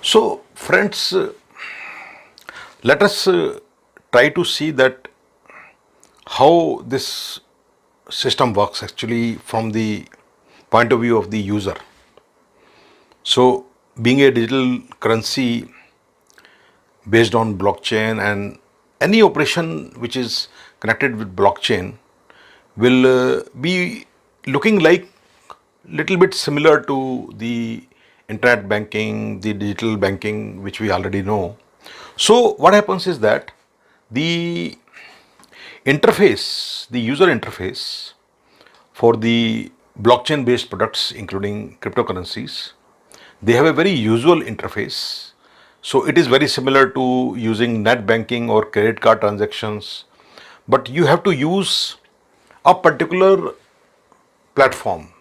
So, friends, let us try to see that how this system works actually from the point of view of the user. So, being a digital currency based on blockchain, and any operation which is connected with blockchain will be looking like little bit similar to the internet banking, the digital banking, which we already know. So what happens is that the interface, the user interface for the blockchain based products, including cryptocurrencies, they have a very usual interface. So it is very similar to using net banking or credit card transactions, but you have to use a particular platform.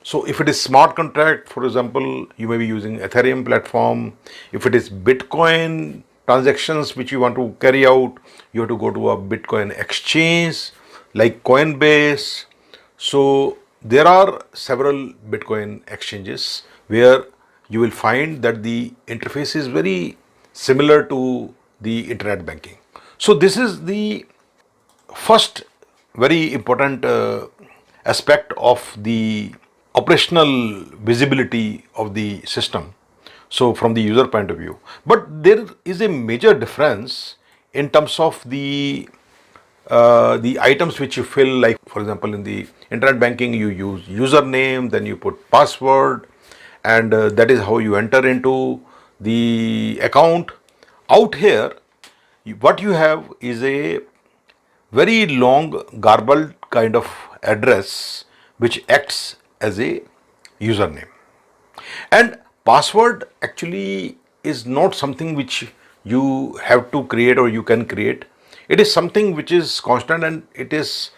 So if it is smart contract, for example, you may be using Ethereum platform. If it is Bitcoin transactions which you want to carry out, you have to go to a Bitcoin exchange like Coinbase. So there are several Bitcoin exchanges where you will find that the interface is very similar to the internet banking. So this is the first very important aspect of the operational visibility of the system. So from the user point of view, but there is a major difference in terms of the items which you fill. Like for example, in the internet banking, you use username, then you put password, and that is how you enter into the account. Out here, what you have is a very long garbled kind of address which acts as a username, and password actually is not something which you have to create or you can create. It is something which is constant and it is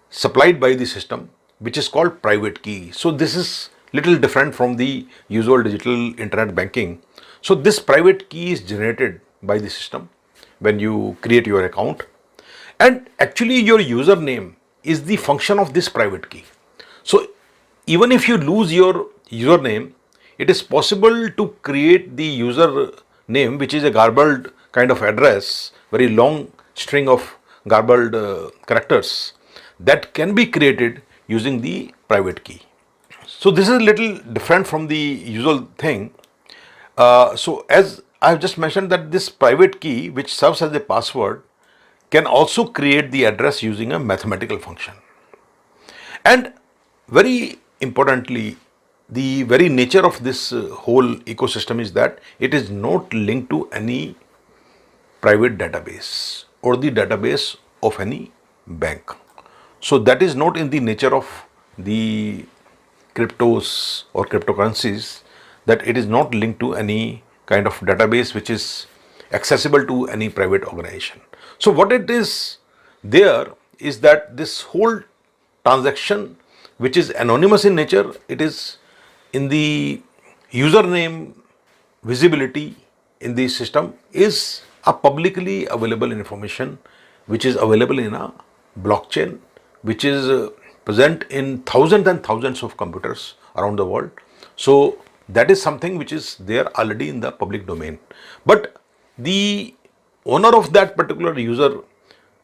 supplied by the system, which is called private key. So this is little different from the usual digital internet banking. So this private key is generated by the system when you create your account, and actually your username is the function of this private key. So even if you lose your username, it is possible to create the user name, which is a garbled kind of address, very long string of garbled characters, that can be created using the private key. So this is a little different from the usual thing. So as I have just mentioned, that this private key, which serves as a password, can also create the address using a mathematical function. And very importantly, the very nature of this whole ecosystem is that it is not linked to any private database or the database of any bank. So that is not in the nature of the cryptos or cryptocurrencies, that it is not linked to any kind of database which is accessible to any private organization. So what it is there is that this whole transaction, which is anonymous in nature, it is in the username visibility in the system is a publicly available information which is available in a blockchain, which is present in thousands and thousands of computers around the world. So that is something which is there already in the public domain. But the owner of that particular user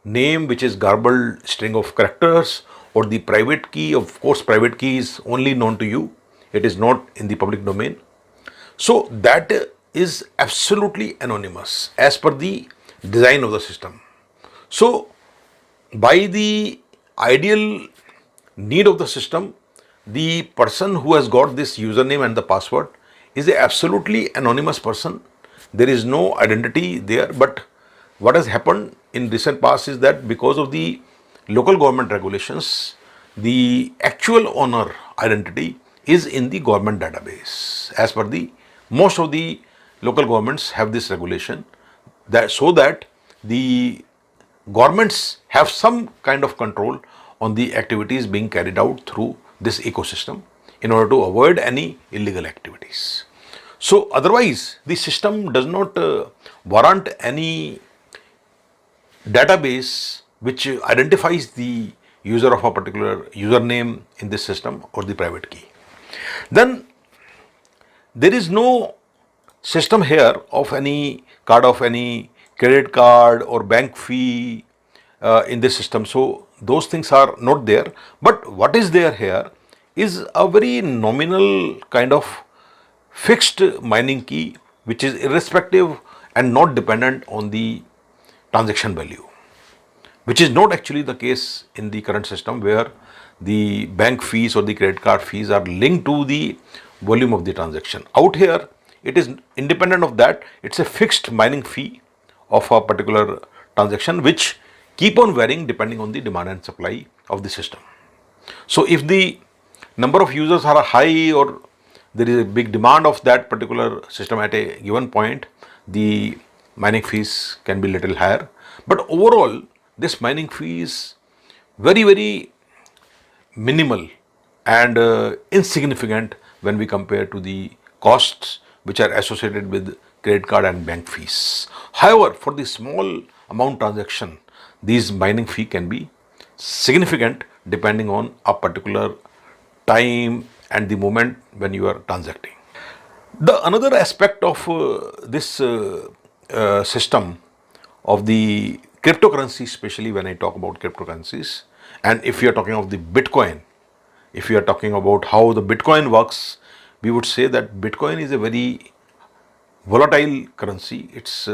name, which is garbled string of characters, or the private key, of course private key is only known to you, it is not in the public domain. So that is absolutely anonymous as per the design of the system. So by the ideal need of the system, the person who has got this username and the password is a absolutely anonymous person. There is no identity there. But what has happened in recent past is that because of the local government regulations, the actual owner identity is in the government database. As per the most of the local governments have this regulation, that so that the governments have some kind of control on the activities being carried out through this ecosystem in order to avoid any illegal activities. So otherwise the system does not warrant any database which identifies the user of a particular username in this system or the private key. Then there is no system here of any card, of any credit card or bank fee in this system. So those things are not there. But what is there here is a very nominal kind of fixed mining key, which is irrespective and not dependent on the transaction value, which is not actually the case in the current system, where the bank fees or the credit card fees are linked to the volume of the transaction. Out here, it is independent of that. It's a fixed mining fee of a particular transaction, which keep on varying depending on the demand and supply of the system. So if the number of users are high, or there is a big demand of that particular system at a given point, the mining fees can be little higher. But overall, this mining fee is very minimal and insignificant when we compare to the costs which are associated with credit card and bank fees. However, for the small amount transaction, these mining fee can be significant depending on a particular time and the moment when you are transacting. The another aspect of this system of the cryptocurrency, especially when I talk about cryptocurrencies, and if you are talking of the Bitcoin, if you are talking about how the Bitcoin works, we would say that Bitcoin is a very volatile currency. Its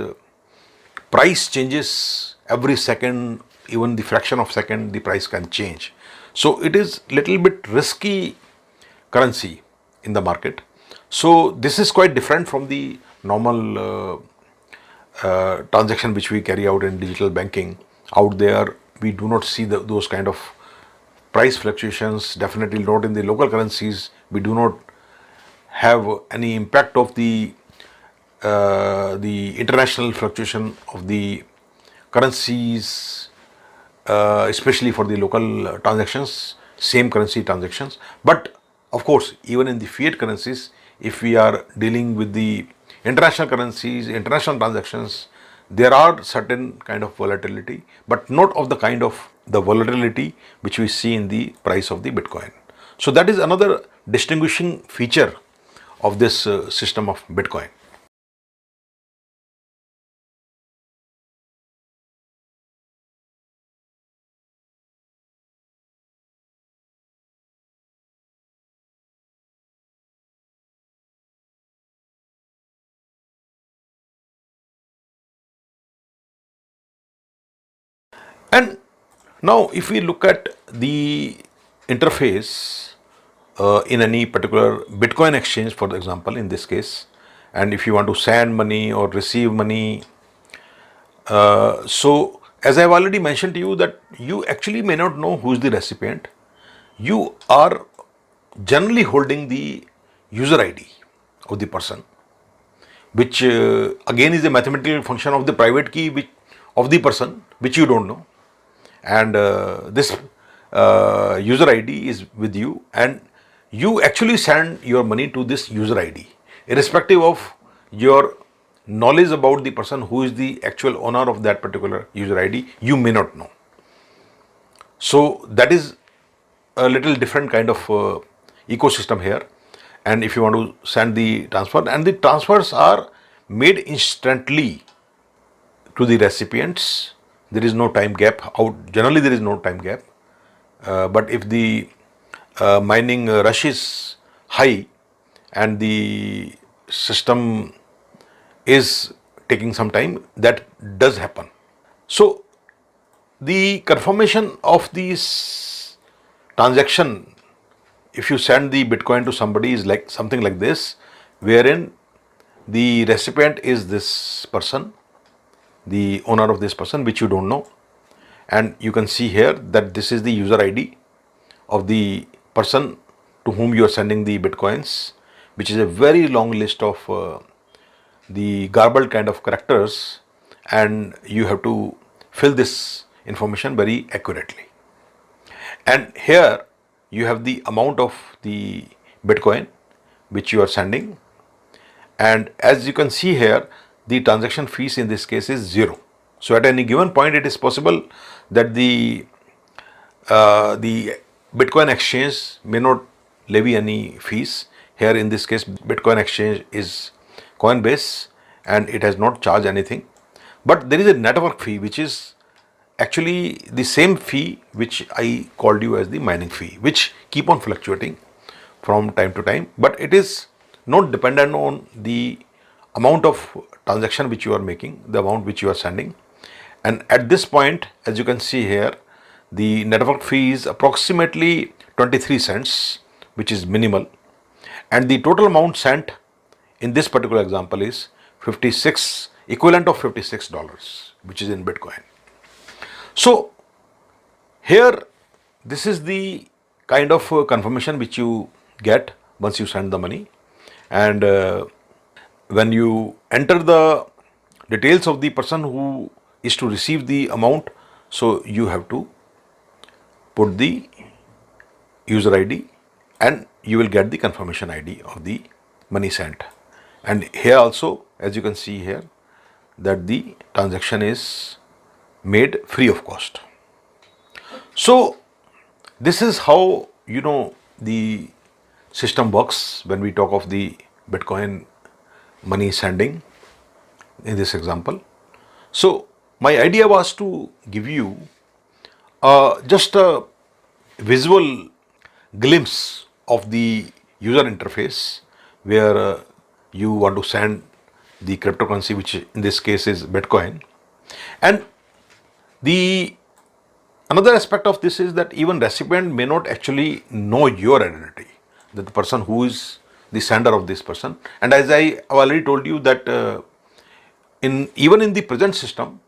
price changes every second, even the fraction of second, the price can change. So it is little bit risky currency in the market. So this is quite different from the normal transaction which we carry out in digital banking. Out there, we do not see those kind of price fluctuations, definitely not in the local currencies. We do not have any impact of the international fluctuation of the currencies, especially for the local transactions, same currency transactions. But of course, even in the fiat currencies, if we are dealing with the international currencies, international transactions, there are certain kind of volatility, but not of the kind of the volatility which we see in the price of the Bitcoin. So that is another distinguishing feature of this system of Bitcoin. And now, if we look at the interface in any particular Bitcoin exchange, for example, in this case, and if you want to send money or receive money, so as I've already mentioned to you, that you actually may not know who is the recipient. You are generally holding the user ID of the person, which again is a mathematical function of the private key of the person, which you don't know. And this user ID is with you, and you actually send your money to this user ID, irrespective of your knowledge about the person who is the actual owner of that particular user ID. You may not know. So that is a little different kind of ecosystem here. And if you want to send the transfer, and the transfers are made instantly to the recipients, there is no time gap. Out generally there is no time gap. But if the mining rush is high and the system is taking some time, that does happen. So the confirmation of these transaction, if you send the Bitcoin to somebody, is like something like this, wherein the recipient is this person, the owner of this person, which you don't know. And you can see here that this is the user ID of the person to whom you are sending the Bitcoins, which is a very long list of the garbled kind of characters, and you have to fill this information very accurately. And here you have the amount of the Bitcoin which you are sending, and as you can see here, the transaction fees in this case is 0. So at any given point, it is possible that the Bitcoin exchange may not levy any fees. Here in this case, Bitcoin exchange is Coinbase, and it has not charged anything. But there is a network fee which is actually the same fee which I called you as the mining fee, which keep on fluctuating from time to time, but it is not dependent on the amount of transaction which you are making, the amount which you are sending. And at this point, as you can see here, the network fee is approximately 23 cents, which is minimal, and the total amount sent in this particular example is 56, equivalent of $56, which is in Bitcoin. So here, this is the kind of confirmation which you get once you send the money, and when you enter the details of the person who is to receive the amount, so you have to put the user ID and you will get the confirmation ID of the money sent. And here also, as you can see here, that the transaction is made free of cost. So this is how the system works when we talk of the Bitcoin money sending in this example. So my idea was to give you just a visual glimpse of the user interface where you want to send the cryptocurrency, which in this case is Bitcoin. And the another aspect of this is that even recipient may not actually know your identity, that the person who is the sender of this person. And as I have already told you that even in the present system,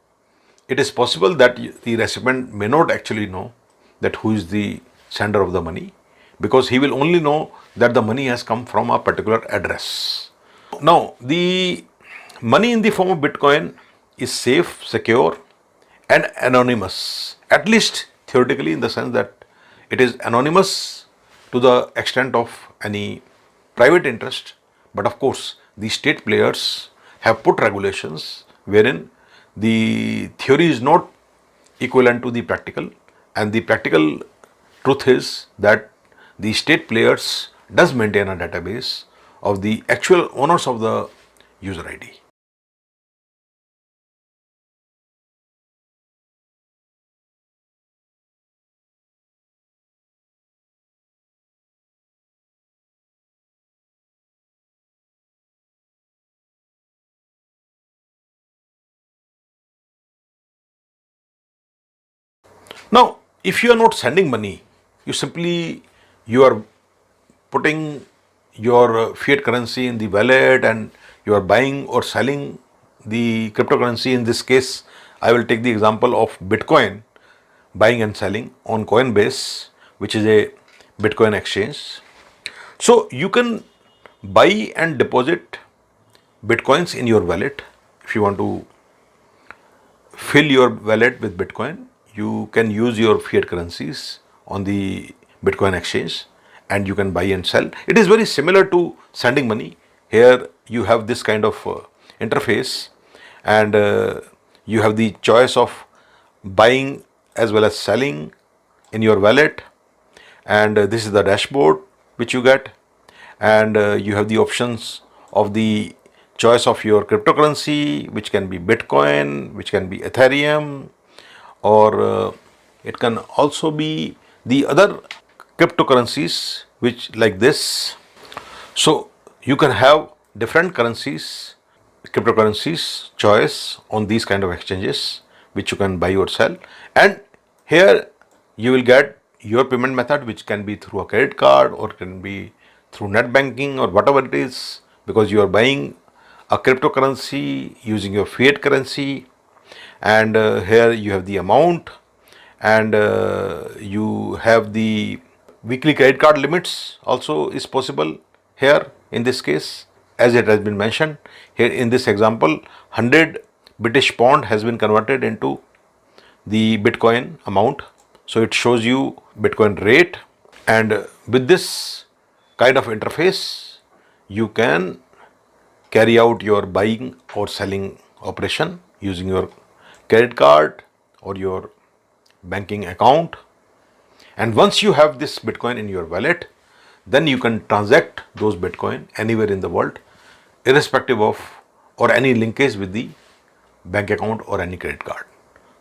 it is possible that the recipient may not actually know that who is the sender of the money, because he will only know that the money has come from a particular address. Now, the money in the form of Bitcoin is safe, secure, and anonymous, at least theoretically, in the sense that it is anonymous to the extent of any private interest. But of course, the state players have put regulations wherein the theory is not equivalent to the practical, and the practical truth is that the state players does maintain a database of the actual owners of the user ID. Now, if you are not sending money, you are putting your fiat currency in the wallet and you are buying or selling the cryptocurrency. In this case, I will take the example of Bitcoin, buying and selling on Coinbase, which is a Bitcoin exchange. So you can buy and deposit Bitcoins in your wallet. If you want to fill your wallet with Bitcoin, you can use your fiat currencies on the Bitcoin exchange and you can buy and sell. It is very similar to sending money. Here you have this kind of interface, and you have the choice of buying as well as selling in your wallet, and this is the dashboard which you get, and you have the options of the choice of your cryptocurrency, which can be Bitcoin, which can be Ethereum, or it can also be the other cryptocurrencies which like this. So you can have different currencies, cryptocurrencies choice on these kind of exchanges which you can buy or sell. And here you will get your payment method, which can be through a credit card or can be through net banking or whatever it is, because you are buying a cryptocurrency using your fiat currency. And here you have the amount, and you have the weekly credit card limits also is possible here. In this case, as it has been mentioned here in this example, 100 British pound has been converted into the Bitcoin amount. So it shows you Bitcoin rate, and with this kind of interface you can carry out your buying or selling operation using your credit card or your banking account. And once you have this Bitcoin in your wallet, then you can transact those Bitcoin anywhere in the world irrespective of or any linkage with the bank account or any credit card.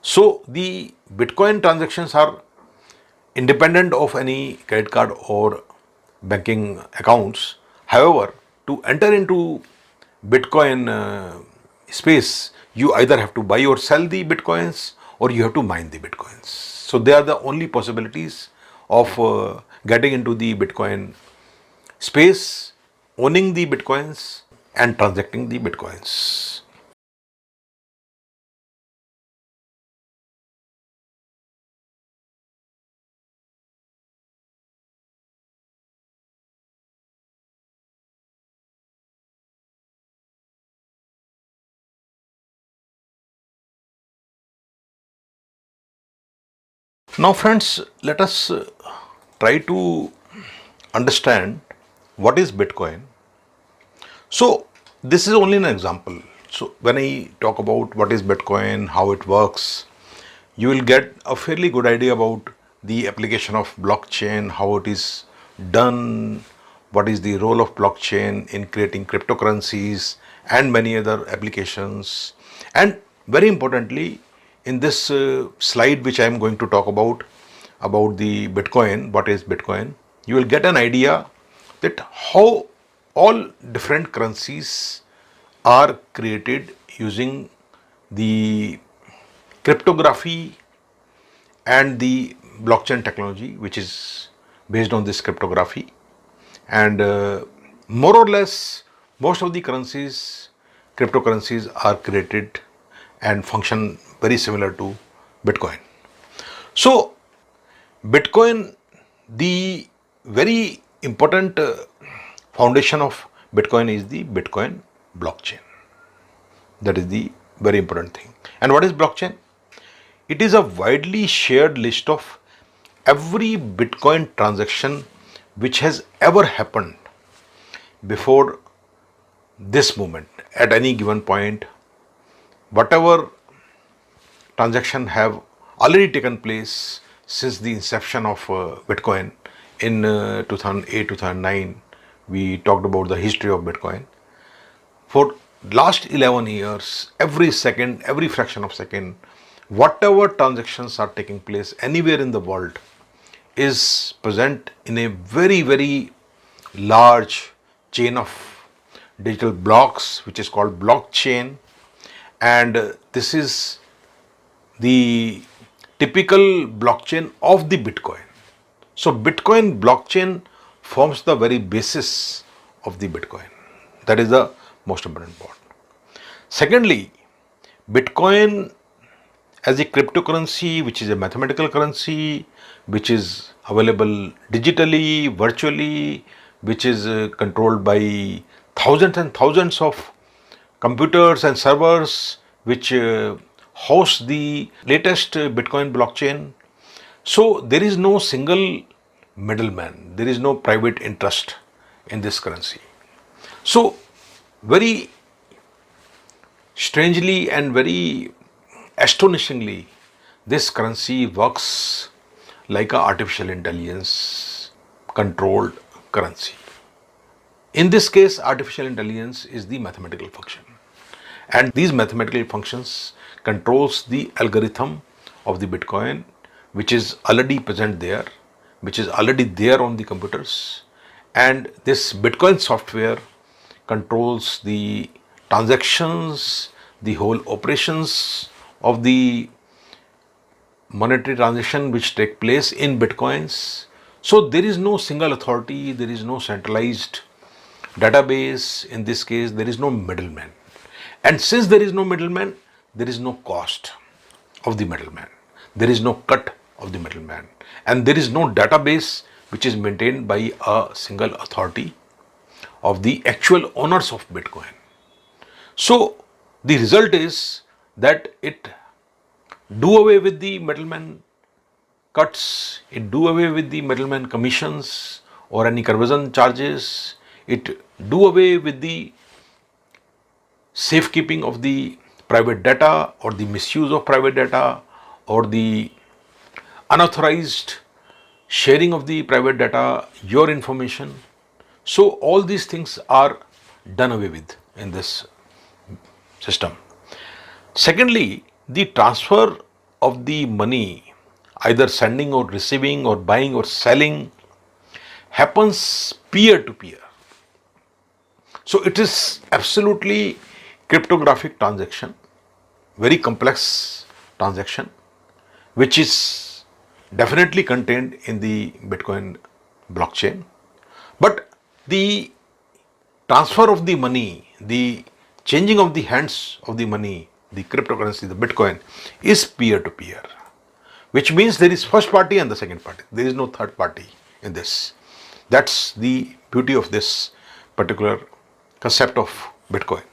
So the Bitcoin transactions are independent of any credit card or banking accounts. However, to enter into Bitcoin space, you either have to buy or sell the Bitcoins or you have to mine the Bitcoins. So they are the only possibilities of getting into the Bitcoin space, owning the Bitcoins and transacting the Bitcoins. Now, friends, let us try to understand what is Bitcoin. So, this is only an example. So, when I talk about what is Bitcoin, how it works, you will get a fairly good idea about the application of blockchain, how it is done, what is the role of blockchain in creating cryptocurrencies and many other applications. And very importantly, in this slide which I am going to talk about the Bitcoin, what is Bitcoin, you will get an idea that how all different currencies are created using the cryptography and the blockchain technology which is based on this cryptography. And more or less most of the currencies, cryptocurrencies are created and function very similar to Bitcoin. So Bitcoin, the very important foundation of Bitcoin is the Bitcoin blockchain. That is the very important thing. And what is blockchain? It is a widely shared list of every Bitcoin transaction which has ever happened before this moment at any given point. Whatever transaction have already taken place since the inception of Bitcoin in 2008 2009, we talked about the history of Bitcoin. For last 11 years, every second, every fraction of second, whatever transactions are taking place anywhere in the world is present in a very large chain of digital blocks which is called blockchain. And this is the typical blockchain of the Bitcoin. So Bitcoin blockchain forms the very basis of the Bitcoin. That is the most important part. Secondly, Bitcoin as a cryptocurrency, which is a mathematical currency, which is available digitally, virtually, which is controlled by thousands and thousands of computers and servers, which host the latest Bitcoin blockchain. So there is no single middleman, there is no private interest in this currency. So very strangely and very astonishingly, this currency works like a artificial intelligence controlled currency. In this case, artificial intelligence is the mathematical function, and these mathematical functions controls the algorithm of the Bitcoin, which is already present there, which is already there on the computers. And this Bitcoin software controls the transactions, the whole operations of the monetary transaction which take place in Bitcoins. So there is no single authority, there is no centralized database. In this case, there is no middleman. And since there is no middleman, there is no cost of the middleman. There is no cut of the middleman. And there is no database which is maintained by a single authority of the actual owners of Bitcoin. So the result is that it do away with the middleman cuts, it do away with the middleman commissions or any conversion charges, it do away with the safekeeping of the private data or the misuse of private data or the unauthorized sharing of the private data, your information. So all these things are done away with. in this system. Secondly, the transfer of the money, either sending or receiving or buying or selling, happens peer to peer. So it is absolutely cryptographic transaction, very complex transaction, which is definitely contained in the Bitcoin blockchain. But the transfer of the money, the changing of the hands of the money, the cryptocurrency, the Bitcoin, is peer to peer, which means there is first party and the second party. There is no third party in this. That's the beauty of this particular concept of Bitcoin.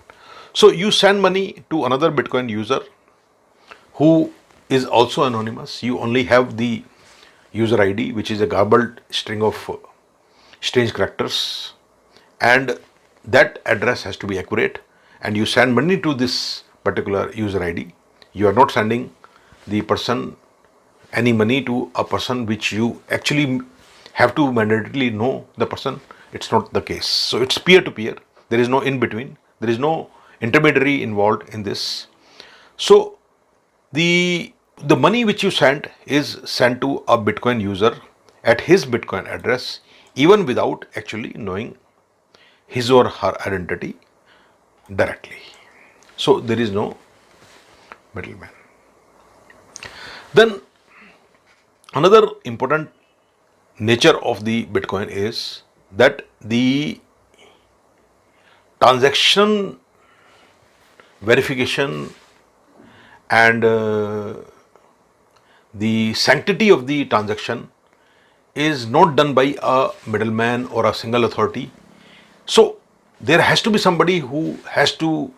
So you send money to another Bitcoin user who is also anonymous. You only have the user ID, which is a garbled string of strange characters, and that address has to be accurate, and you send money to this particular user ID. You are not sending the person any money to a person which you actually have to mandatorily know the person. It's not the case. So it's peer to peer. There is no in between. There is no intermediary involved in this. So the money which you send is sent to a Bitcoin user at his Bitcoin address, even without actually knowing his or her identity directly. So there is no middleman. Then another important nature of the Bitcoin is that the transaction verification and the sanctity of the transaction is not done by a middleman or a single authority. So there has to be somebody who has to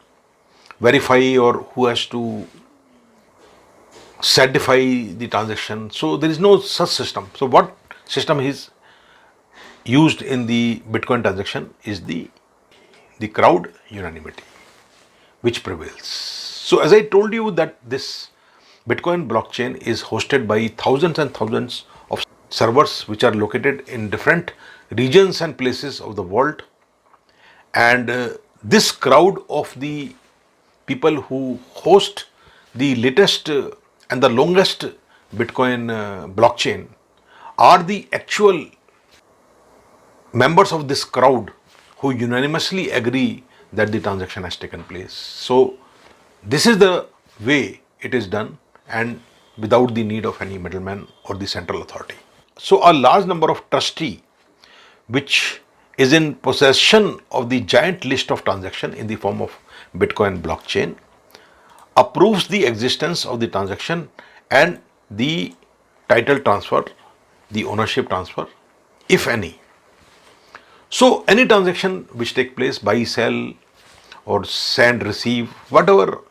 verify or who has to certify the transaction. So there is no such system. So what system is used in the Bitcoin transaction is the crowd unanimity, which prevails. So as I told you that this Bitcoin blockchain is hosted by thousands and thousands of servers which are located in different regions and places of the world, and this crowd of the people who host the latest and the longest Bitcoin blockchain are the actual members of this crowd who unanimously agree that the transaction has taken place. So this is the way it is done, and without the need of any middleman or the central authority. So a large number of trustee which is in possession of the giant list of transaction in the form of Bitcoin blockchain approves the existence of the transaction and the title transfer, the ownership transfer, if any. So any transaction which take place, buy, sell or send, receive, whatever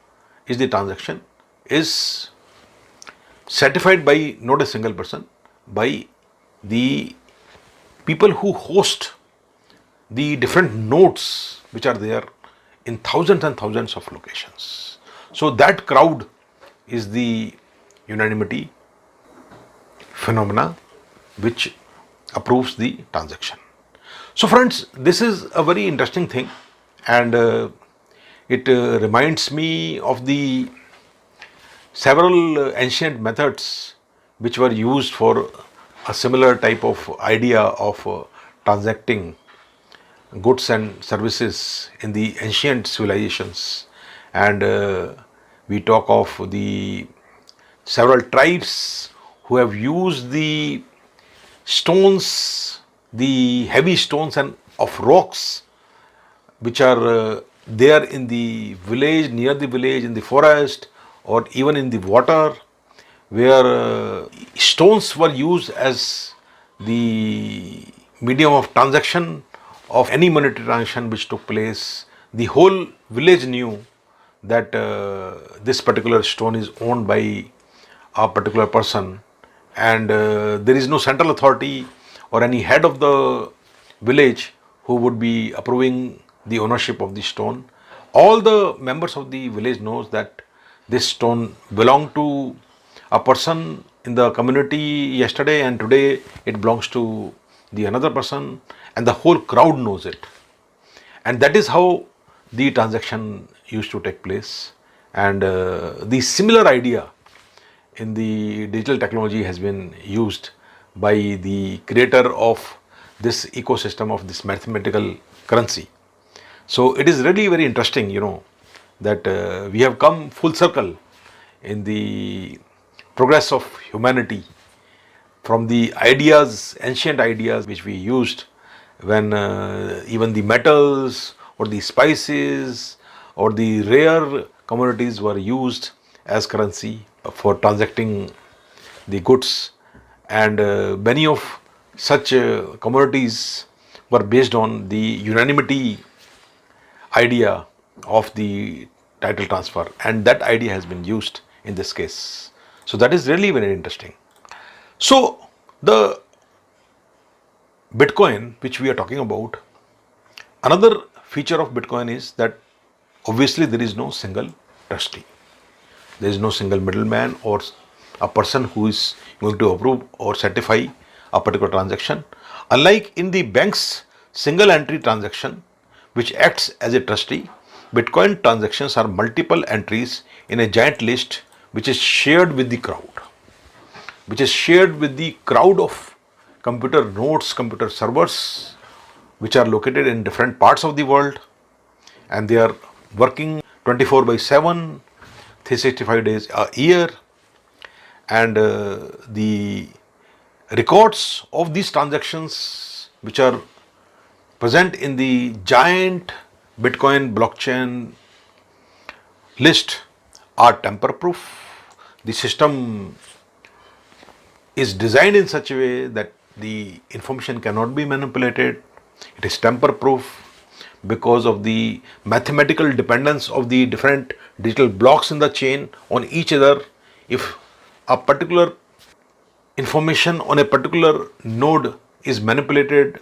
is the transaction, is certified by not a single person, by the people who host the different nodes which are there in thousands and thousands of locations. So that crowd is the unanimity phenomena which approves the transaction. So friends, this is a very interesting thing, and it reminds me of the several ancient methods which were used for a similar type of idea of transacting goods and services in the ancient civilizations. And we talk of the several tribes who have used the stones, the heavy stones and of rocks which are there in the village, near the village, in the forest, or even in the water, where stones were used as the medium of transaction of any monetary transaction which took place. The whole village knew that this particular stone is owned by a particular person, and there is no central authority or any head of the village who would be approving the ownership of the stone. All the members of the village knows that this stone belonged to a person in the community yesterday, and today it belongs to the another person, and the whole crowd knows it. And that is how the transaction used to take place. And the similar idea in the digital technology has been used by the creator of this ecosystem of this mathematical currency. So it is really very interesting, that we have come full circle in the progress of humanity from the ideas, ancient ideas which we used when even the metals or the spices or the rare commodities were used as currency for transacting the goods, and many of such commodities were based on the unanimity idea of the title transfer, and that idea has been used in this case. So that is really very interesting. So the Bitcoin which we are talking about, another feature of Bitcoin is that obviously there is no single trustee. There is no single middleman or a person who is going to approve or certify a particular transaction. Unlike in the bank's single entry transaction, which acts as a trustee, Bitcoin transactions are multiple entries in a giant list which is shared with the crowd of computer nodes, computer servers, which are located in different parts of the world, and they are working 24 by 7, 365 days a year. And the records of these transactions, which are present in the giant Bitcoin blockchain list, are tamper proof. The system is designed in such a way that the information cannot be manipulated. It is tamper proof because of the mathematical dependence of the different digital blocks in the chain on each other. If a particular information on a particular node is manipulated,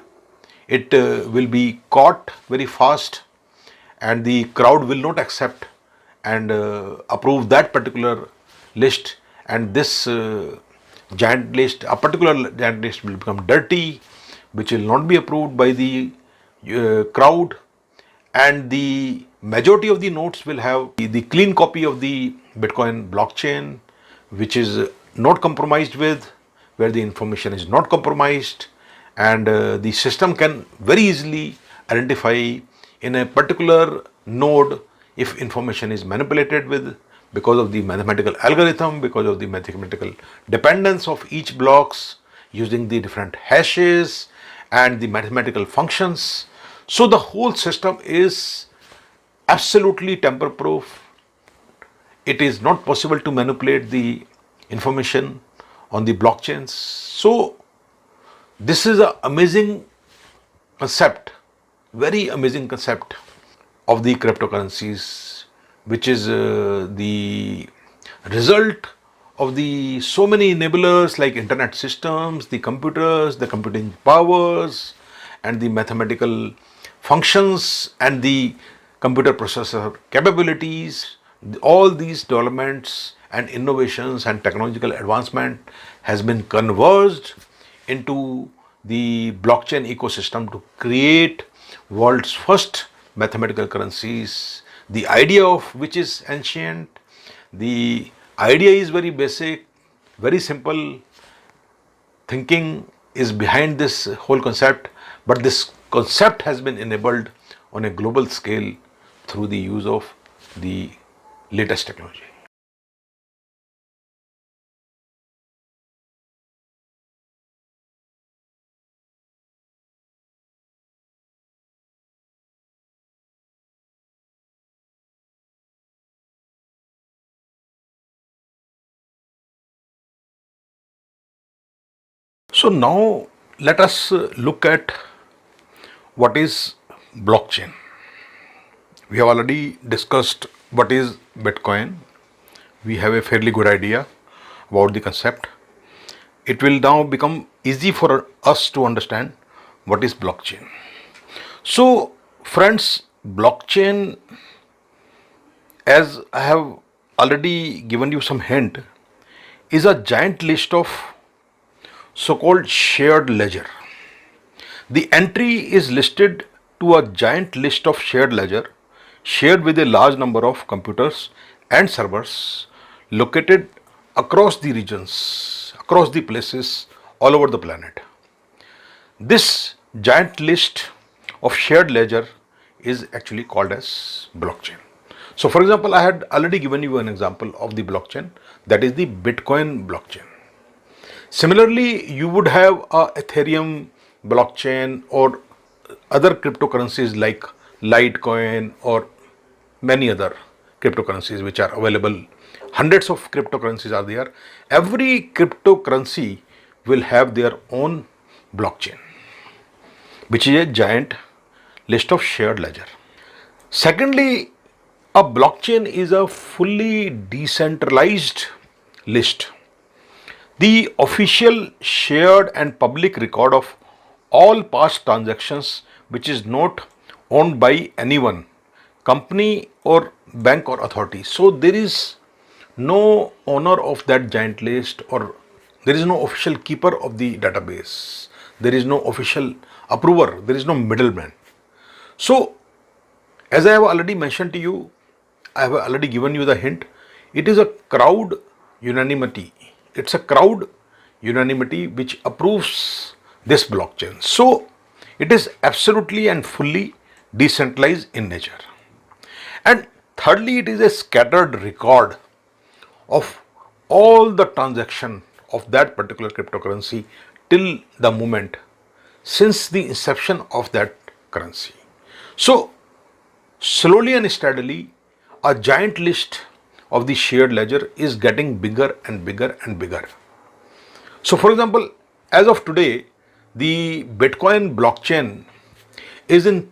it will be caught very fast, and the crowd will not accept and approve that particular list, and this giant list, a particular giant list, will become dirty, which will not be approved by the crowd, and the majority of the nodes will have the clean copy of the Bitcoin blockchain, which is not compromised with, where the information is not compromised, and the system can very easily identify in a particular node if information is manipulated with, because of the mathematical algorithm, because of the mathematical dependence of each blocks using the different hashes and the mathematical functions. So the whole system is absolutely tamper proof. It is not possible to manipulate the information on the blockchains. So this is an amazing concept, very amazing concept of the cryptocurrencies, which is the result of the so many enablers like internet systems, the computers, the computing powers, and the mathematical functions, and the computer processor capabilities. All these developments and innovations and technological advancement has been converged into the blockchain ecosystem to create world's first mathematical currencies, the idea of which is ancient. The idea is very basic, very simple. Thinking is behind this whole concept, but this concept has been enabled on a global scale through the use of the latest technology. So now let us look at what is blockchain. We have already discussed what is Bitcoin. We have a fairly good idea about the concept. It will now become easy for us to understand what is blockchain. So, friends, blockchain, as I have already given you some hint, is a giant list of so-called shared ledger. The entry is listed to a giant list of shared ledger shared with a large number of computers and servers located across the regions, across the places all over the planet. This giant list of shared ledger is actually called as blockchain. So for example, I had already given you an example of the blockchain, that is the Bitcoin blockchain. Similarly, you would have a Ethereum blockchain or other cryptocurrencies like Litecoin or many other cryptocurrencies which are available. Hundreds of cryptocurrencies are there. Every cryptocurrency will have their own blockchain, which is a giant list of shared ledger. Secondly, a blockchain is a fully decentralized list, the official, shared, and public record of all past transactions, which is not owned by anyone, company, or bank or authority. So there is no owner of that giant list, or there is no official keeper of the database. There is no official approver. There is no middleman. So, as I have already mentioned to you, I have already given you the hint. It is a crowd unanimity. It's a crowd unanimity which approves this blockchain. So, it is absolutely and fully decentralized in nature. And thirdly, it is a scattered record of all the transaction of that particular cryptocurrency till the moment since the inception of that currency. So, slowly and steadily, a giant list of the shared ledger is getting bigger and bigger and bigger. So, for example, as of today, the Bitcoin blockchain is in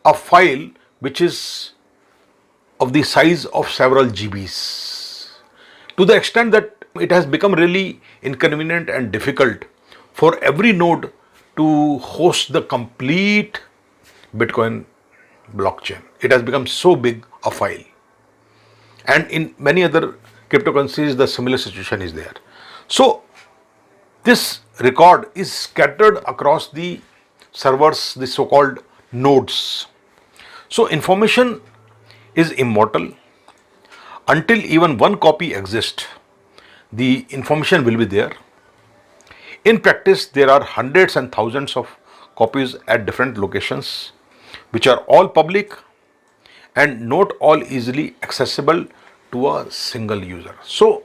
a file which is of the size of several GBs, to the extent that it has become really inconvenient and difficult for every node to host the complete Bitcoin blockchain. It has become so big a file. And in many other cryptocurrencies, the similar situation is there. So, this record is scattered across the servers, the so called nodes. So, information is immortal. Until even one copy exists, the information will be there. In practice, there are hundreds and thousands of copies at different locations, which are all public and not all easily accessible to a single user. So,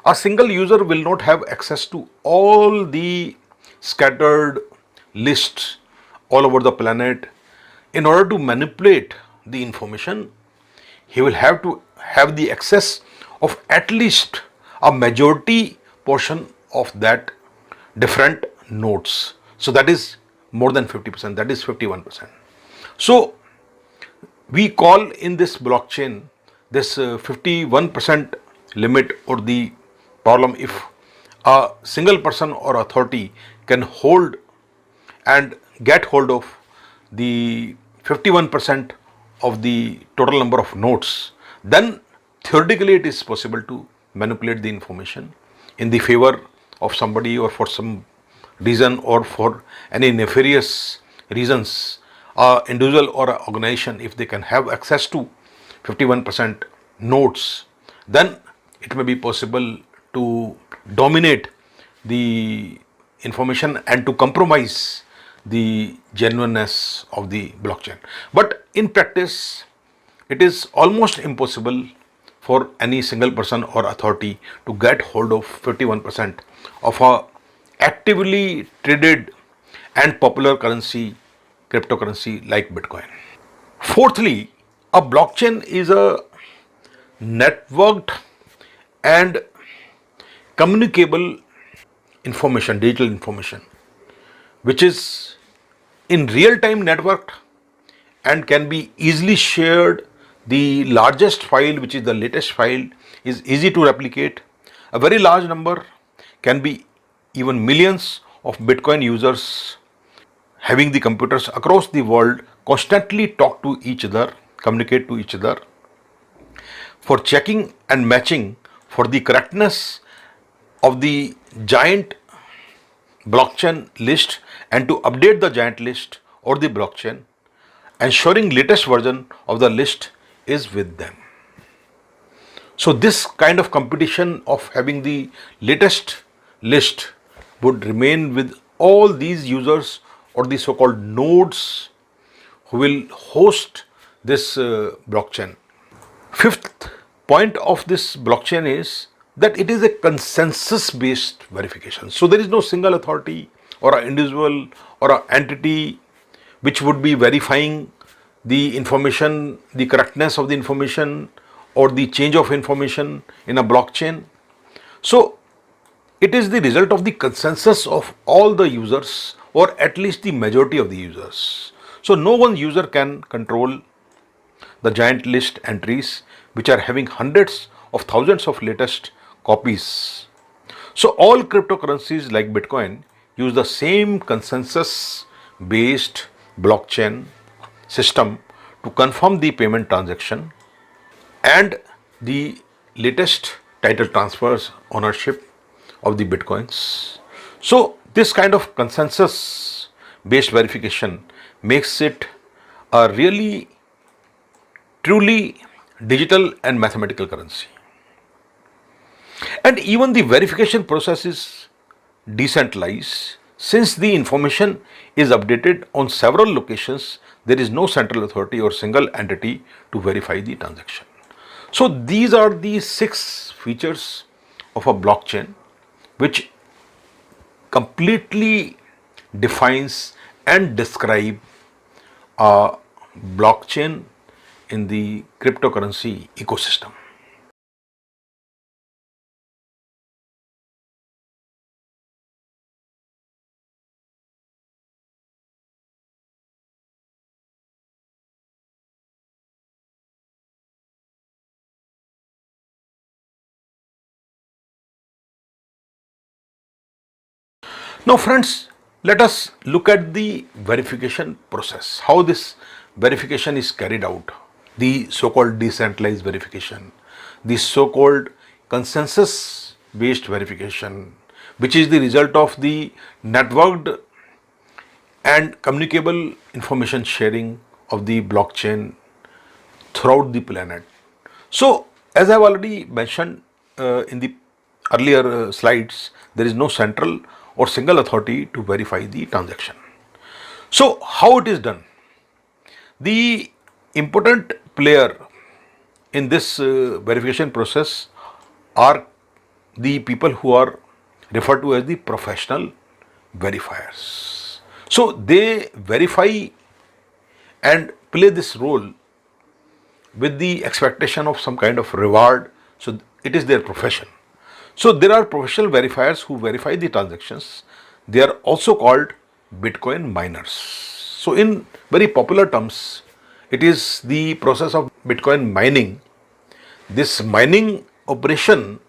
a single user will not have access to all the scattered lists all over the planet. In order to manipulate the information, he will have to have the access of at least a majority portion of that different nodes. So that is more than 50%, that is 51%. So we call in this blockchain this 51% limit or the problem. If a single person or authority can hold and get hold of the 51% of the total number of nodes, then theoretically it is possible to manipulate the information in the favor of somebody or for some reason or for any nefarious reasons. A individual or an organization, if they can have access to 51% nodes, then it may be possible to dominate the information and to compromise the genuineness of the blockchain. But in practice, it is almost impossible for any single person or authority to get hold of 51% of a actively traded and popular cryptocurrency like Bitcoin. Fourthly, a blockchain is a networked and communicable information, digital information, which is in real time networked and can be easily shared. The largest file, which is the latest file, is easy to replicate. A very large number, can be even millions of Bitcoin users having the computers across the world constantly talk to each other, communicate to each other for checking and matching for the correctness of the giant blockchain list and to update the giant list or the blockchain. ensuring latest version of the list is with them. So this kind of competition of having the latest list would remain with all these users or the so-called nodes who will host this blockchain. Fifth point of this blockchain is that it is a consensus based verification. So there is no single authority or an individual or an entity which would be verifying the information, the correctness of the information or the change of information in a blockchain. So it is the result of the consensus of all the users or at least the majority of the users. So no one user can control the giant list entries which are having hundreds of thousands of latest copies. So all cryptocurrencies like Bitcoin use the same consensus based blockchain system to confirm the payment transaction and the latest title transfers ownership of the bitcoins. So this kind of consensus based verification makes it a really truly digital and mathematical currency. And even the verification process is decentralized. Since the information is updated on several locations, there is no central authority or single entity to verify the transaction. So these are the 6 features of a blockchain which completely defines and describe a blockchain in the cryptocurrency ecosystem. Now friends, let us look at the verification process, how this verification is carried out, the so-called decentralized verification, the so-called consensus based verification, which is the result of the networked and communicable information sharing of the blockchain throughout the planet. So, as I've already mentioned in the earlier slides, there is no central or single authority to verify the transaction. So, how it is done? The important player in this verification process are the people who are referred to as the professional verifiers. So, they verify and play this role with the expectation of some kind of reward. So it is their profession. So there are professional verifiers who verify the transactions. They are also called Bitcoin miners. So in very popular terms, it is the process of Bitcoin mining. This mining operation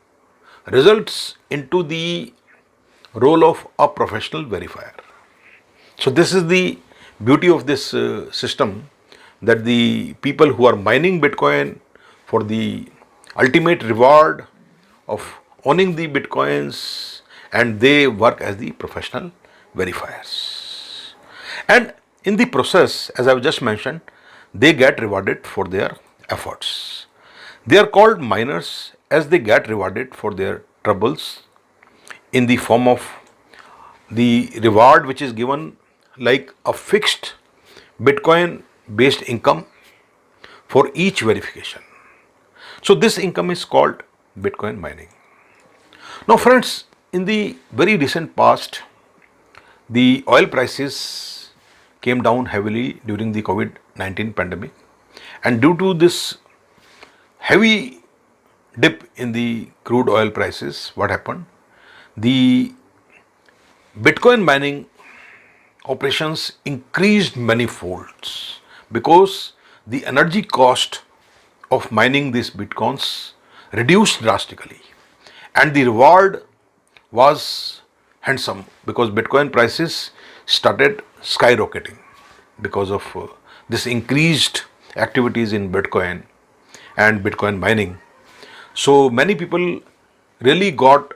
results into the role of a professional verifier. So this is the beauty of this system, that the people who are mining Bitcoin for the ultimate reward of owning the Bitcoins, and they work as the professional verifiers. And in the process, as I've just mentioned, they get rewarded for their efforts. They are called miners as they get rewarded for their troubles in the form of the reward which is given like a fixed Bitcoin based income for each verification. So this income is called Bitcoin mining. Now friends, in the very recent past, the oil prices came down heavily during the COVID-19 pandemic, and due to this heavy dip in the crude oil prices, what happened? The Bitcoin mining operations increased many folds because the energy cost of mining these bitcoins reduced drastically, and the reward was handsome because bitcoin prices started skyrocketing because of this increased activities in bitcoin and bitcoin mining. So many people really got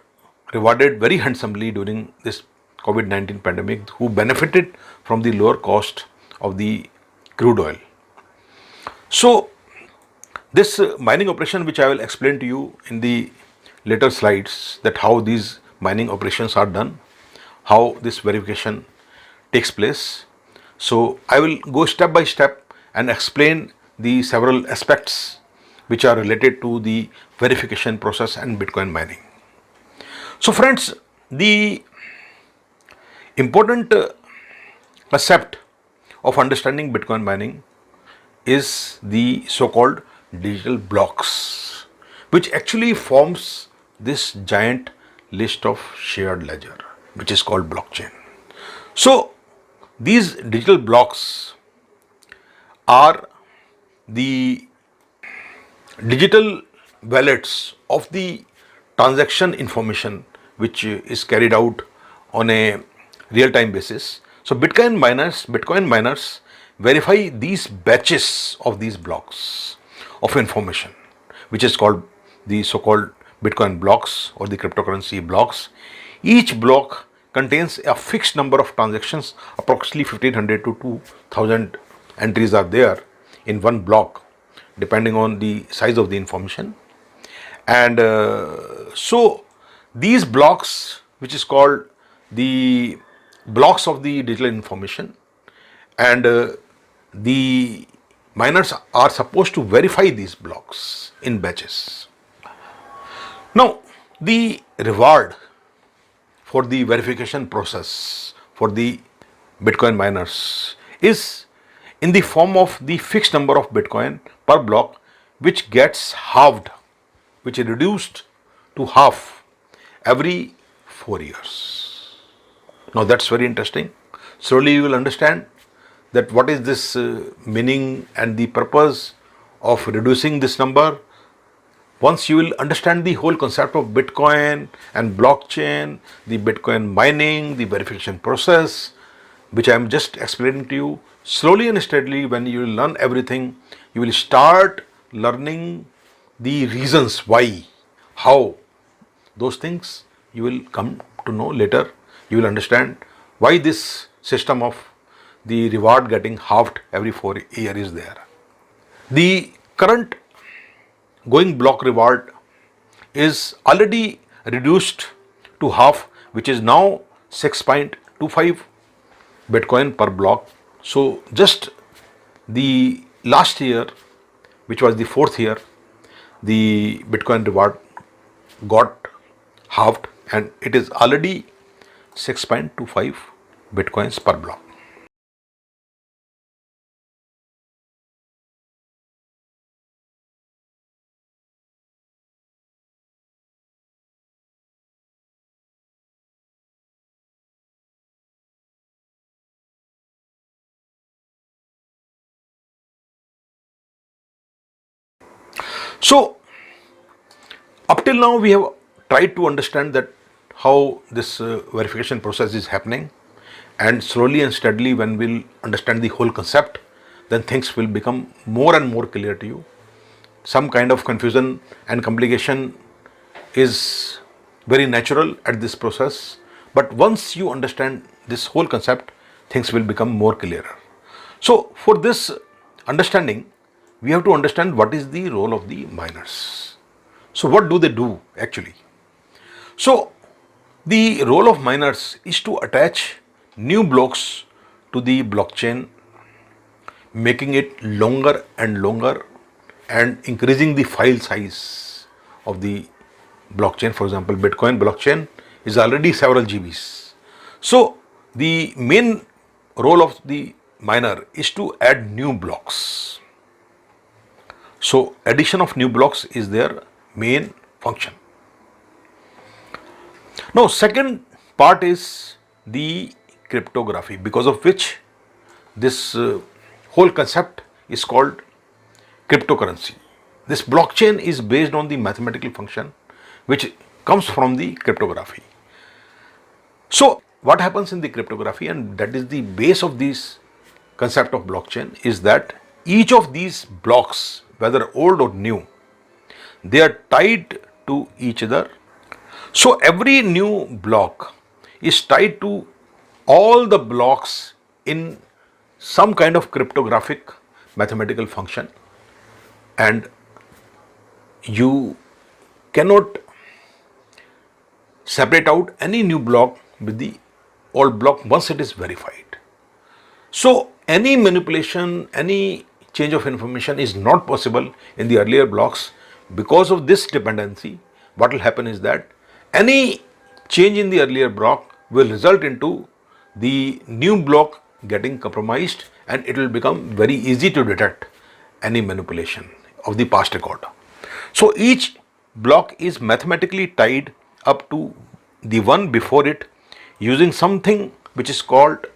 rewarded very handsomely during this COVID-19 pandemic, who benefited from the lower cost of the crude oil. So this mining operation, which I will explain to you in the later slides, that how these mining operations are done, how this verification takes place. So I will go step by step and explain the several aspects which are related to the verification process and Bitcoin mining. So friends, the important concept of understanding Bitcoin mining is the so-called digital blocks, which actually forms this giant list of shared ledger, which is called blockchain. So these digital blocks are the digital wallets of the transaction information which is carried out on a real-time basis. So Bitcoin miners verify these batches of these blocks of information, which is called the so-called Bitcoin blocks or the cryptocurrency blocks. Each block contains a fixed number of transactions, approximately 1500 to 2000 entries are there in one block, depending on the size of the information. And so these blocks, which is called the blocks of the digital information, and the miners are supposed to verify these blocks in batches. Now, the reward for the verification process for the Bitcoin miners is in the form of the fixed number of Bitcoin per block, which gets halved, which is reduced to half every 4 years. Now that's very interesting. Slowly you will understand that what is this meaning and the purpose of reducing this number. Once you will understand the whole concept of Bitcoin and blockchain, the Bitcoin mining, the verification process, which I am just explaining to you, slowly and steadily, when you will learn everything, you will start learning the reasons why, how, those things you will come to know later. You will understand why this system of the reward getting halved every 4 years is there. The current going block reward is already reduced to half, which is now 6.25 Bitcoin per block. So just the last year, which was the fourth year, the Bitcoin reward got halved and it is already 6.25 Bitcoins per block. So up till now we have tried to understand that how this verification process is happening, and slowly and steadily when we'll understand the whole concept, then things will become more and more clear to you. Some kind of confusion and complication is very natural at this process, but once you understand this whole concept, things will become more clearer. So for this understanding, we have to understand what is the role of the miners. So what do they do actually? So the role of miners is to attach new blocks to the blockchain, making it longer and longer and increasing the file size of the blockchain. For example, Bitcoin blockchain is already several GBs. So the main role of the miner is to add new blocks. So addition of new blocks is their main function. Now second part is the cryptography, because of which this whole concept is called cryptocurrency. This blockchain is based on the mathematical function which comes from the cryptography. So what happens in the cryptography, and that is the base of this concept of blockchain, is that each of these blocks, whether old or new, they are tied to each other. So every new block is tied to all the blocks in some kind of cryptographic mathematical function, and you cannot separate out any new block with the old block once it is verified. So any manipulation, any change of information is not possible in the earlier blocks. Because of this dependency, what will happen is that any change in the earlier block will result into the new block getting compromised, and it will become very easy to detect any manipulation of the past record. So each block is mathematically tied up to the one before it using something which is called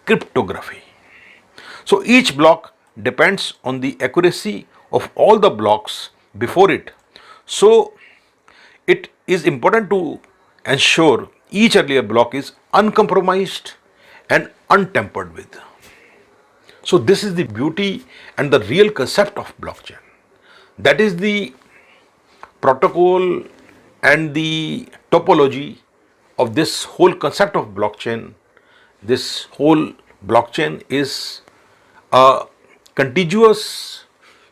cryptography. So each block depends on the accuracy of all the blocks before it. So it is important to ensure each earlier block is uncompromised and untampered with. So this is the beauty and the real concept of blockchain. That is the protocol and the topology of this whole concept of blockchain. This whole blockchain is a contiguous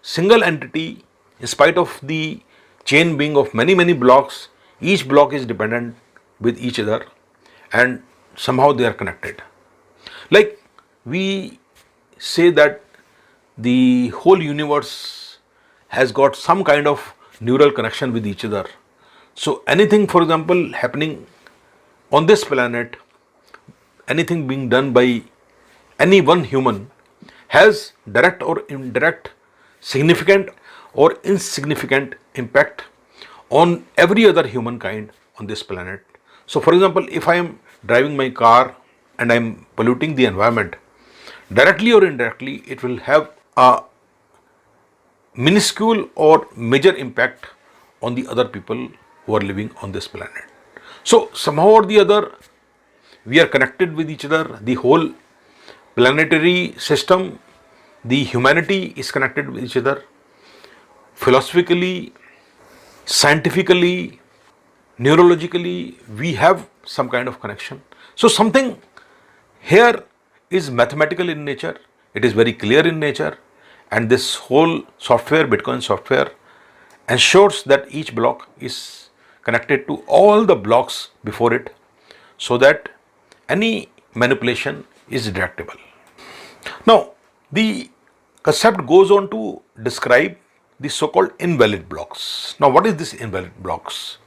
single entity in spite of the chain being of many blocks. Each block is dependent with each other and somehow they are connected. Like we say that the whole universe has got some kind of neural connection with each other. So anything, for example, happening on this planet, anything being done by any one human has direct or indirect, significant or insignificant impact on every other humankind on this planet. So for example, if I am driving my car and I am polluting the environment, directly or indirectly it will have a minuscule or major impact on the other people who are living on this planet. So somehow or the other we are connected with each other. The whole planetary system, the humanity is connected with each other. Philosophically, scientifically, neurologically, we have some kind of connection. So something here is mathematical in nature, it is very clear in nature, and this whole software, Bitcoin software, ensures that each block is connected to all the blocks before it so that any manipulation is detectable. Now, the concept goes on to describe the so-called invalid blocks. Now, what is this invalid blocks?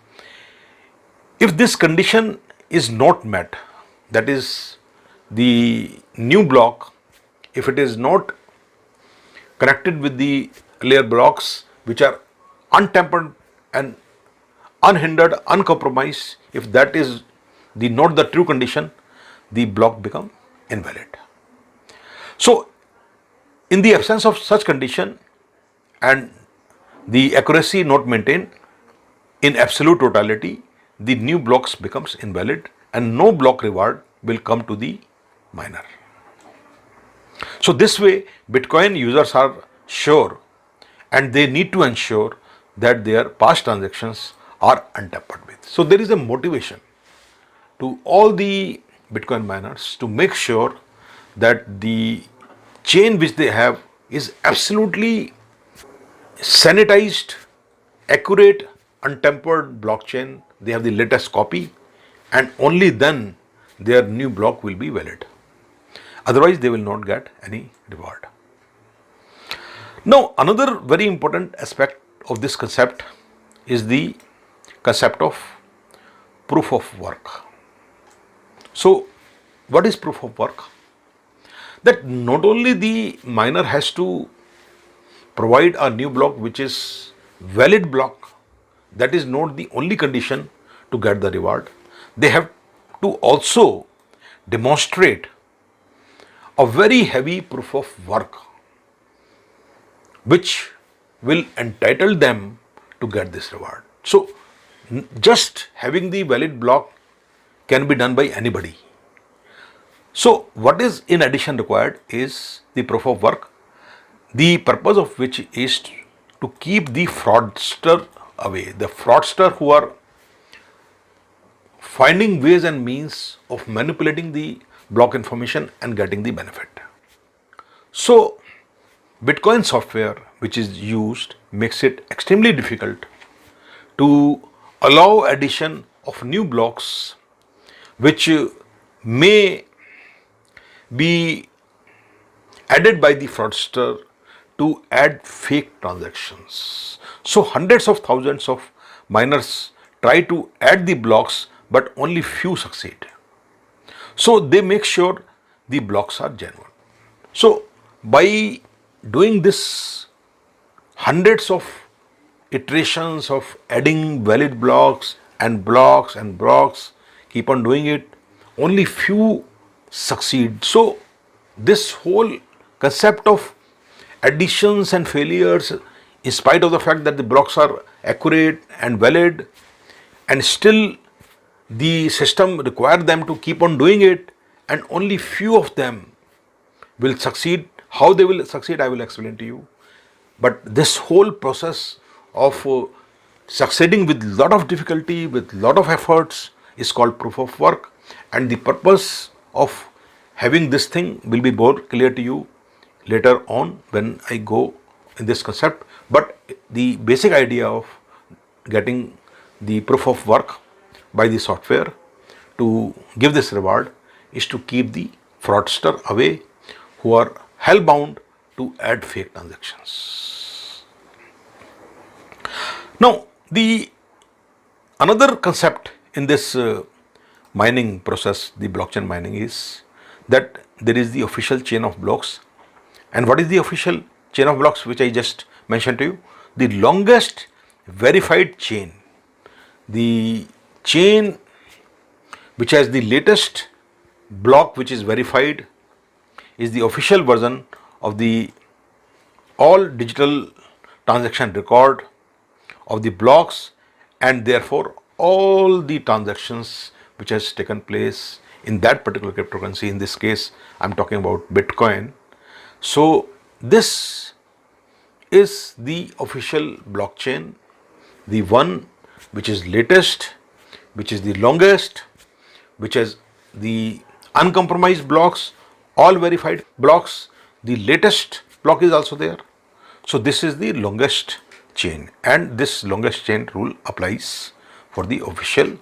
If this condition is not met, that is the new block, if it is not connected with the layer blocks which are untampered and unhindered, uncompromised, if that is not the true condition, the block become invalid. So in the absence of such condition and the accuracy not maintained in absolute totality, the new blocks becomes invalid and no block reward will come to the miner. So this way Bitcoin users are sure and they need to ensure that their past transactions are untampered with. So there is a motivation to all the Bitcoin miners to make sure that the chain which they have is absolutely sanitized, accurate, untampered blockchain. They have the latest copy and only then their new block will be valid. Otherwise they will not get any reward. Now another very important aspect of this concept is the concept of proof of work. So what is proof of work? That not only the miner has to provide a new block which is valid block, that is not the only condition to get the reward. They have to also demonstrate a very heavy proof of work which will entitle them to get this reward. So just having the valid block can be done by anybody. So what is in addition required is the proof of work, the purpose of which is to keep the fraudster away, the fraudster who are finding ways and means of manipulating the block information and getting the benefit. So Bitcoin software which is used makes it extremely difficult to allow addition of new blocks which may be added by the fraudster to add fake transactions. So hundreds of thousands of miners try to add the blocks, but only few succeed. So they make sure the blocks are genuine. So by doing this, hundreds of iterations of adding valid blocks and blocks and blocks, keep on doing it, only few succeed. So this whole concept of additions and failures, in spite of the fact that the blocks are accurate and valid, and still the system require them to keep on doing it, and only few of them will succeed. How they will succeed, I will explain to you. But this whole process of succeeding with lot of difficulty, with lot of efforts, is called proof of work. And the purpose of having this thing will be more clear to you later on when I go in this concept. But the basic idea of getting the proof of work by the software to give this reward is to keep the fraudster away who are hellbound to add fake transactions. Now, the another concept in this mining process, the blockchain mining, is that there is the official chain of blocks. And what is the official chain of blocks which I just mentioned to you? The longest verified chain, the chain which has the latest block which is verified, is the official version of the all digital transaction record of the blocks, and therefore all the transactions which has taken place in that particular cryptocurrency. In this case, I'm talking about Bitcoin. So this is the official blockchain, the one which is latest, which is the longest, which has the uncompromised blocks, all verified blocks. The latest block is also there. So this is the longest chain, and this longest chain rule applies for the official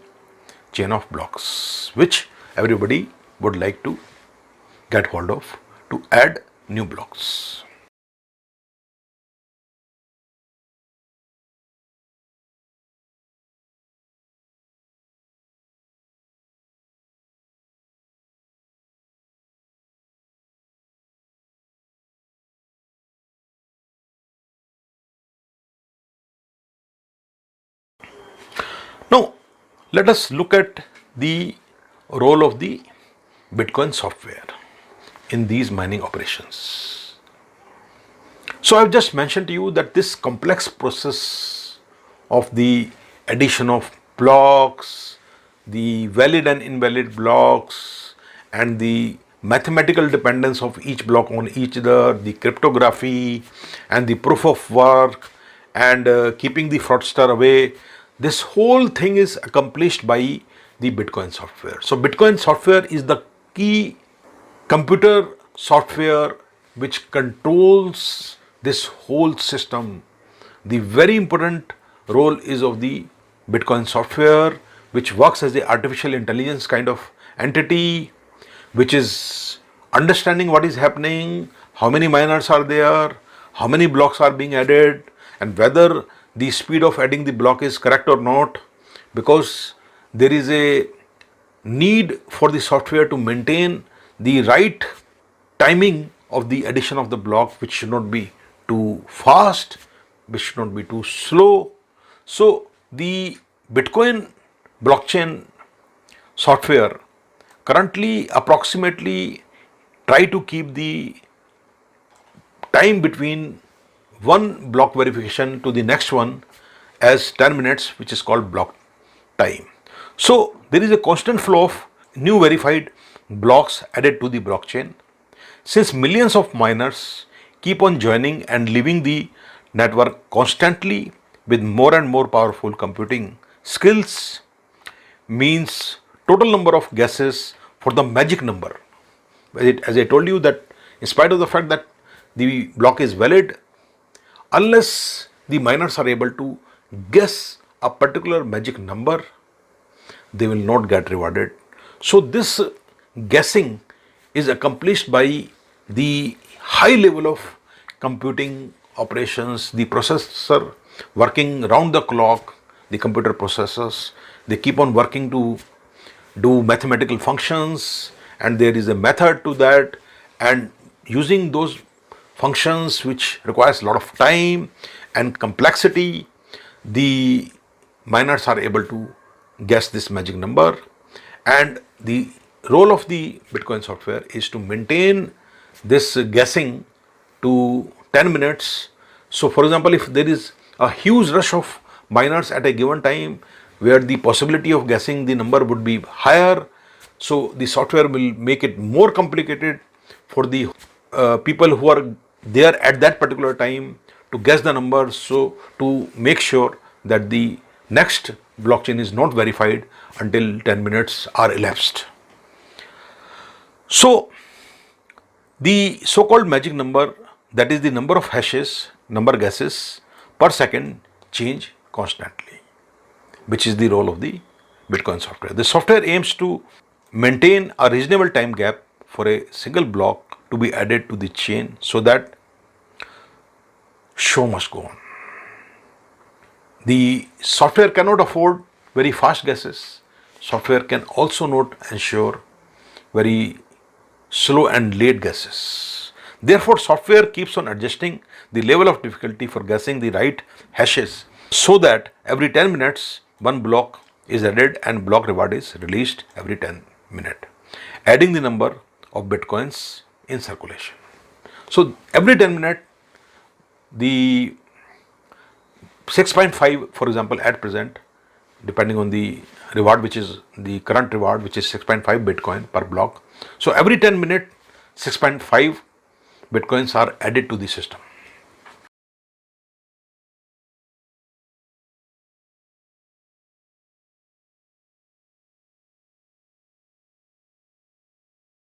chain of blocks, which everybody would like to get hold of to add new blocks. Now, let us look at the role of the Bitcoin software in these mining operations. So, I've just mentioned to you that this complex process of the addition of blocks, the valid and invalid blocks, and the mathematical dependence of each block on each other, the cryptography and the proof of work, and keeping the fraudster away, this whole thing is accomplished by the Bitcoin software. So Bitcoin software is the key computer software which controls this whole system. The very important role is of the Bitcoin software, which works as the artificial intelligence kind of entity, which is understanding what is happening, how many miners are there, how many blocks are being added, and whether the speed of adding the block is correct or not, because there is a need for the software to maintain the right timing of the addition of the block, which should not be too fast, which should not be too slow. So the Bitcoin blockchain software currently approximately try to keep the time between one block verification to the next one as 10 minutes, which is called block time. So there is a constant flow of new verified blocks added to the blockchain. Since millions of miners keep on joining and leaving the network constantly with more and more powerful computing skills, means total number of guesses for the magic number. As I told you that in spite of the fact that the block is valid unless the miners are able to guess a particular magic number. They will not get rewarded. So this guessing is accomplished by the high level of computing operations, the processor working round the clock, the computer processors, they keep on working to do mathematical functions, and there is a method to that, and using those functions which requires a lot of time and complexity, the miners are able to guess this magic number. And the role of the Bitcoin software is to maintain this guessing to 10 minutes. So for example, if there is a huge rush of miners at a given time where the possibility of guessing the number would be higher, so the software will make it more complicated for the people who are there at that particular time to guess the number, so to make sure that the next blockchain is not verified until 10 minutes are elapsed. So the so-called magic number, that is the number of hashes, number guesses per second, change constantly, which is the role of the Bitcoin software. The software aims to maintain a reasonable time gap for a single block to be added to the chain so that show must go on. The software cannot afford very fast guesses. Software can also not ensure very slow and late guesses. Therefore, software keeps on adjusting the level of difficulty for guessing the right hashes so that every 10 minutes one block is added and block reward is released every 10 minutes, adding the number of bitcoins in circulation. So every 10 minutes the 6.5, for example, at present, depending on the reward, which is the current reward, which is 6.5 Bitcoin per block. So every 10 minutes, 6.5 Bitcoins are added to the system.